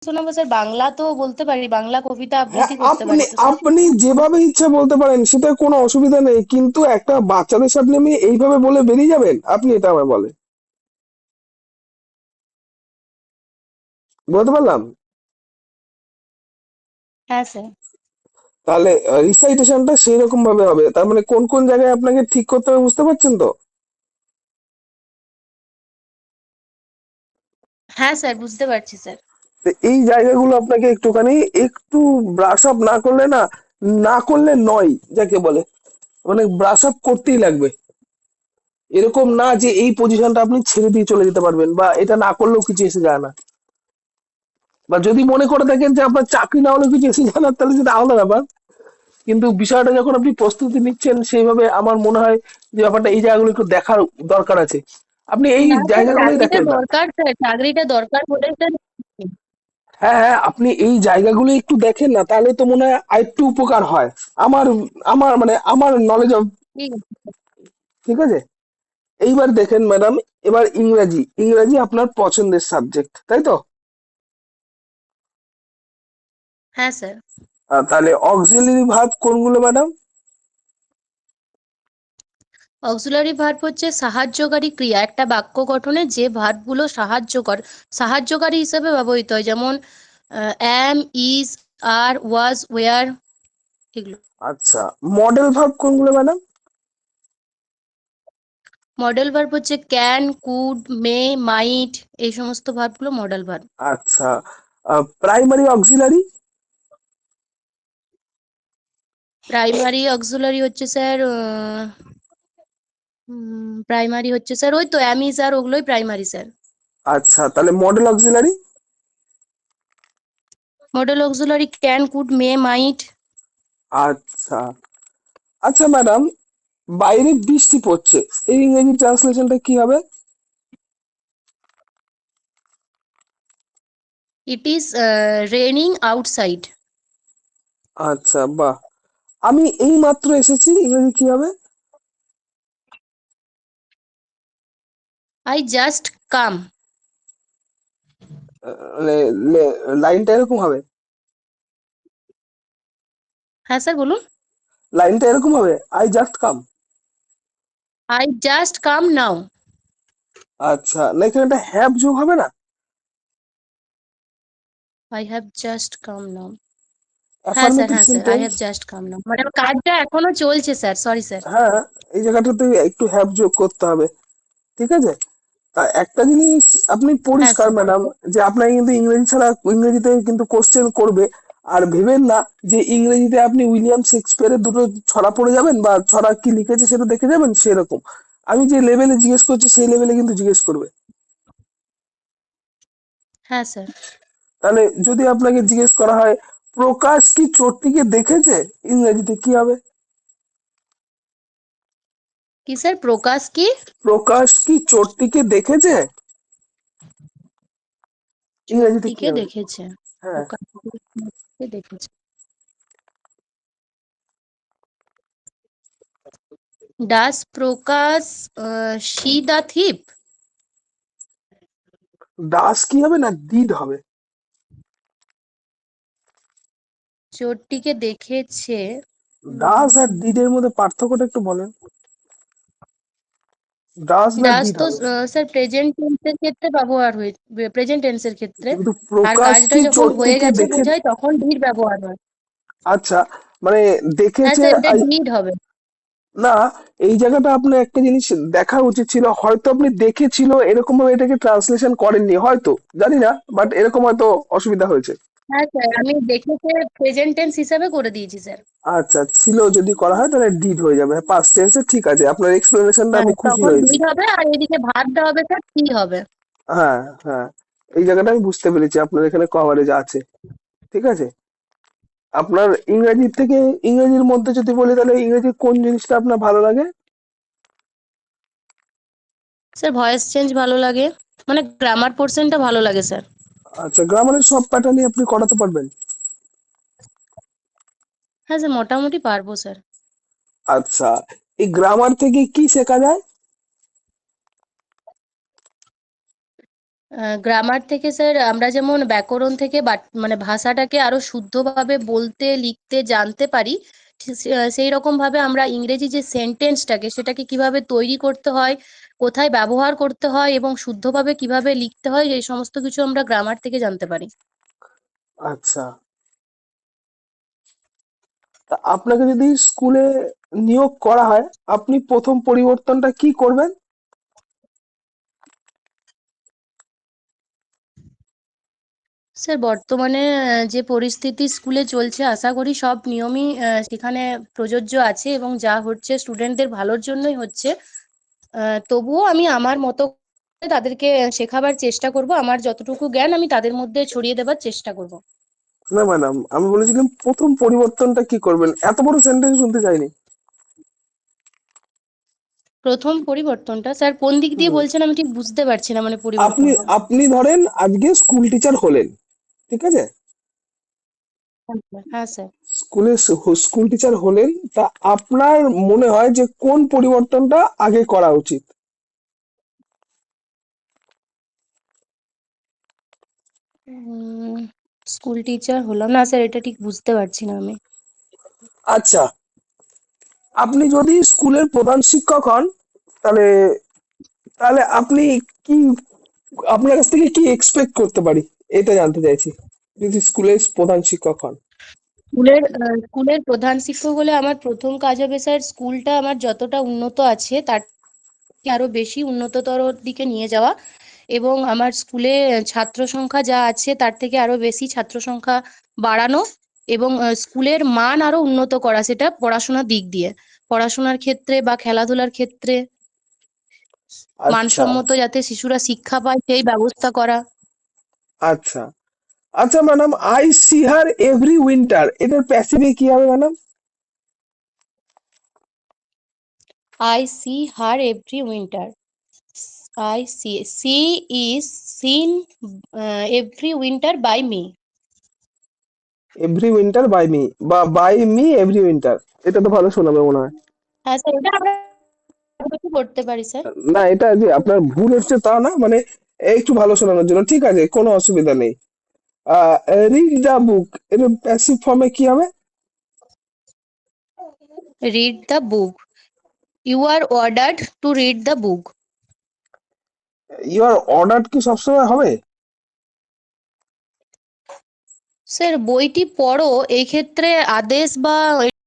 শোনাবো স্যার, বাংলা তো বলতে পারি, বাংলা কবিতা হ্যাঁ, আবৃত্তি করতে আপনি পারি তো স্যার। আপনি যেভাবে ইচ্ছা বলতে পারেন, সেটা কোনো অসুবিধা নেই, কিন্তু একটা বাচ্চাদের সামনে আপনি এইভাবে বলে বেরিয়ে যাবেন? আপনি এটা আমায় বলেন, বলতে পারলাম? হ্যাঁ স্যার। তাহলে রিসাইটেশনটা সেই রকম ভাবে হবে, তার মানে কোন কোন জায়গায় আপনাকে ঠিক করতে হবে, বুঝতে পারছেন তো? হ্যাঁ স্যার, বুঝতে পারছি স্যার। তো এই জায়গাগুলো আপনাকে একটুখানি একটু ব্রাশ আপ না করলে না, না করলে নয় যাকে বলে, মানে ব্রাশ আপ করতেই লাগবে। এরকম না যে এই পজিশনটা আপনি ছেড়ে দিয়ে চলে যেতে পারবেন, বা এটা না করলেও কিছু এসে যায় না, বা যদি মনে করে থাকেন যে আপনার চাকরি না হলেও কিছু এসে যায় না, তাহলে সেটা আলাদা ব্যাপার। কিন্তু বিষয়টা যখন আপনি প্রস্তুতি নিচ্ছেন সেইভাবে, আমার মনে হয় যে ব্যাপারটা এই জায়গাগুলো একটু দেখার দরকার আছে। আপনি এই না স্যার, জায়গাগুলোই চাকরিটা দেখেন না। দরকার স্যার, চাকরিটা দরকার বলে স্যার। হ্যাঁ, হ্যাঁ, আপনি এই জায়গাগুলো একটু দেখেন না, তাহলে তো মনে হয় আরেকটু উপকার হয়। আমার আমার মানে আমার নলেজ অফ। ঠিক আছে। ঠিক আছে, এইবার দেখেন ম্যাডাম, এবার ইংরাজি, ইংরাজি আপনার পছন্দের সাবজেক্ট, তাই তো? হ্যাঁ স্যার। তাহলে অক্সিলারি ভার্ব কোনগুলো ম্যাডাম? অক্সিলারি ভার্ব হচ্ছে সাহায্যকারী ক্রিয়া, একটা বাক্য গঠনে যে ভার্বগুলো সাহায্যকারী হিসেবে ব্যবহৃত হয়, যেমন অ্যাম, ইজ, আর, ওয়াজ, ওয়ার, এগুলো। আচ্ছা, মডেল ভার্ব কোনগুলো ম্যাডাম? মডেল ভার্ব হচ্ছে ক্যান, কুড, মে, মাইট, এই সমস্ত ভার্বগুলো মডেল ভার্ব। আচ্ছা, প্রাইমারি অক্সিলারি? প্রাইমারি অক্সিলারি হচ্ছে স্যার, প্রাইমারি হচ্ছে স্যার ওই তো অ্যাম, ইজ, আর, ওগুলোই প্রাইমারি স্যার। আচ্ছা, তাহলে modal auxiliary? Modal auxiliary can, could, may, might. আচ্ছা, আচ্ছা ম্যাডাম, বাইরে বৃষ্টি পড়ছে, এই ইংরেজি ট্রান্সলেশনটা কি হবে? It is raining outside. আচ্ছা, বাহ। আমি এই মাত্র এসেছি, ইংরেজি কি হবে? I just come. লাইনটা এরকম হবে? হ্যাঁ স্যার বলুন। লাইনটা এরকম হবে, I just come? I just come now. আচ্ছা, না এখানে একটা হ্যাভ যোগ হবে না? I have just come now. হ্যাঁ স্যার, অ্যাফার্মেটিভ হ্যাঁ sir, I sentence. Have just come now, মানে কাজটা এখনো চলছে স্যার, সরি স্যার। হ্যাঁ, এই জায়গাটাতে একটু হ্যাভ যোগ করতে হবে। ঠিক আছে, তা একটা জিনিস আপনি হ্যাঁ পরিষ্কার স্যার। ম্যাডাম, যে আপনাকে কিন্তু ইংরেজি ছাড়া, ইংরেজিতে কিন্তু কোশ্চেন করবে। আর ভেবেন না যে ইংরেজিতে আপনি উইলিয়াম শেক্সপিয়ারের দুটো ছড়া পড়ে যাবেন, বা ছড়া কি লিখেছে সেটা দেখে যাবেন সেরকম। আমি যে লেভেলে জিজ্ঞেস করছি সেই লেভেলে কিন্তু জিজ্ঞেস করবে। হ্যাঁ স্যার। তাহলে যদি আপনাকে জিজ্ঞেস করা হয়, প্রকাশ কি চোরটিকে দেখেছে, ইংরেজিতে কি হবে? কি স্যার, প্রকাশ কি প্রকাশ কি চোরটিকে দেখেছে, ইংরেজিতে কি চোরটিকে হবে? দেখেছে? হ্যাঁ। প্রকাশ চোরটিকে দেখেছে। ডাস প্রকাশ সি দা থিপ? দাস কি হবে না ডিড হবে? চোরটিকে দেখেছে। ডাস আর ডিড এর মধ্যে পার্থক্যটা একটু বলেন। ডাস না ডাস ডিড তো হবে? স্যার প্রেজেন্ট টেন্সের ক্ষেত্রে ব্যবহার হয়, প্রেজেন্ট টেন্সের ক্ষেত্রে। কিন্তু আর প্রকাশ কাজটা কি যখন হয়ে চোরটিকে গেছে দেখে? বোঝায় তখন ডিড ব্যবহার হয়। আচ্ছা, মানে হ্যাঁ দেখেছে। স্যার, এটা আই, ডিড হবে। না, এই জায়গাটা আপনার একটা জিনিস দেখা উচিত ছিল, হয়তো আপনি দেখেছিল এরকম ভাবে এটাকে ট্রান্সলেশন করেননি হয়তো, জানি না, বাট এরকম হয়তো অসুবিধা হয়েছে। হ্যাঁ স্যার, আমি দেখেছে প্রেজেন্ট টেন্স হিসাবে করে দিয়েছি স্যার। আচ্ছা, ছিল যদি করা হয় তাহলে ডিড হয়ে যাবে, পাস্ট টেন্সে। ঠিক আছে, আপনার এক্সপ্লেনেশনটা হ্যাঁ, আমি খুশি তখন হয়েছি। ডিড হবে আর এদিকে ভাতটা হবে স্যার কি হবে। হ্যাঁ, হ্যাঁ, এই জায়গাটা আমি বুঝতে পেরেছি, আপনার এখানে কভারেজ আছে। ঠিক আছে, আপনার ইংরেজির থেকে, ইংরেজির মধ্যে যদি বলি, তাহলে ইংরেজির কোন জিনিসটা আপনার ভালো লাগে? স্যার ভয়েস চেঞ্জ ভালো লাগে, মানে গ্রামার পোর্শনটা ভালো লাগে স্যার। আচ্ছা, গ্রামারের সব প্যাটার্নই আপনি করাতে পারবেন? হ্যাঁ স্যার, মোটামুটি পারবো স্যার। আচ্ছা, এই গ্রামার থেকে কি শেখা যায়? গ্রামার থেকে স্যার আমরা যেমন ব্যাকরণ থেকে মানে ভাষাটাকে আরো শুদ্ধভাবে বলতে লিখতে জানতে পারি, সেই রকম ভাবে আমরা ইংরেজি যে সেন্টেন্সটাকে সেটাকে কিভাবে তৈরি করতে হয়, কোথায় ব্যবহার করতে হয় এবং শুদ্ধভাবে কিভাবে লিখতে হয়, এই সমস্ত কিছু আমরা গ্রামার থেকে জানতে পারি। আচ্ছা, তা আপনাকে যদি স্কুলে নিয়োগ করা হয়, আপনি প্রথম পরিবর্তনটা কি করবেন? স্যার বর্তমানে যে পরিস্থিতি স্কুলে চলছে, আশা করি সব নিয়মই সেখানে প্রযোজ্য আছে এবং যা হচ্ছে স্টুডেন্টদের ভালোর জন্যই হচ্ছে। তবুও আমি আমার মতো করে তাদেরকে শেখাবার চেষ্টা করব, আমার যতটুকু জ্ঞান আমি তাদের মধ্যে ছড়িয়ে দেবার চেষ্টা করব। না ম্যাডাম, আমি বলেছিলাম প্রথম পরিবর্তনটা কি করবেন, এত বড় সেন্টেন্স শুনতে চাইনি। প্রথম পরিবর্তনটা স্যার কোন দিক দিয়ে হুম, বলছেন, আমি ঠিক বুঝতে পারছি না, মানে আপনি পরিবর্তনটা। আপনি ধরেন আজকে স্কুল টিচার হলেন, ঠিক আছে? হ্যাঁ স্যার। স্কুলে স্কুল টিচার হলেন, তা আপনার মনে হয় যে কোন পরিবর্তনটা আগে করা উচিত? স্কুল টিচার হলাম না স্যার, এটা ঠিক বুঝতে পারছি না আমি। আচ্ছা, আপনি যদি স্কুলের প্রধান শিক্ষক হন, তাহলে তাহলে আপনি কি, আপনার কাছ থেকে কি এক্সপেক্ট করতে পারি, এটা জানতে চাইছি। যদি স্কুলের প্রধান শিক্ষক হন। স্কুলের প্রধান শিক্ষক হলে আমার প্রথম কাজ হবে স্যার, স্কুলটা আমার যতটা উন্নত আছে তার থেকে আরো বেশি উন্নততর দিকে নিয়ে যাওয়া, এবং আমার স্কুলে ছাত্র সংখ্যা যা আছে তার থেকে আরো বেশি ছাত্র সংখ্যা বাড়ানো, এবং স্কুলের মান আরো উন্নত করা, সেটা পড়াশোনার দিক দিয়ে, পড়াশোনার ক্ষেত্রে বা খেলাধুলার ক্ষেত্রে আচ্ছা, মানসম্মত যাতে শিশুরা শিক্ষা পায় সেই ব্যবস্থা করা। আচ্ছা, আচ্ছা madam, I see her every winter, এটার প্যাসিভে কি হবে madam? I see her every winter, she is seen every winter by me. Every winter by me, বা বাই মি এভরি উইন্টার, এটা তো ভালো শোনাবে মনে হয়। হ্যাঁ স্যার, এটা আমরা আরো কিছু করতে পারি স্যার। না, এটা যে আপনার ভুল হচ্ছে তা না, মানে একটু ভালো শোনানোর জন্য, ঠিক আছে, কোনো অসুবিধা নেই। রিড দা বুক, এর প্যাসিভ ফর্মে কি হবে? Read the book, you are ordered to read the book. Your order কি সবসময় হবে? স্যার বইটি পড়ো, এই ক্ষেত্রে আদেশ বা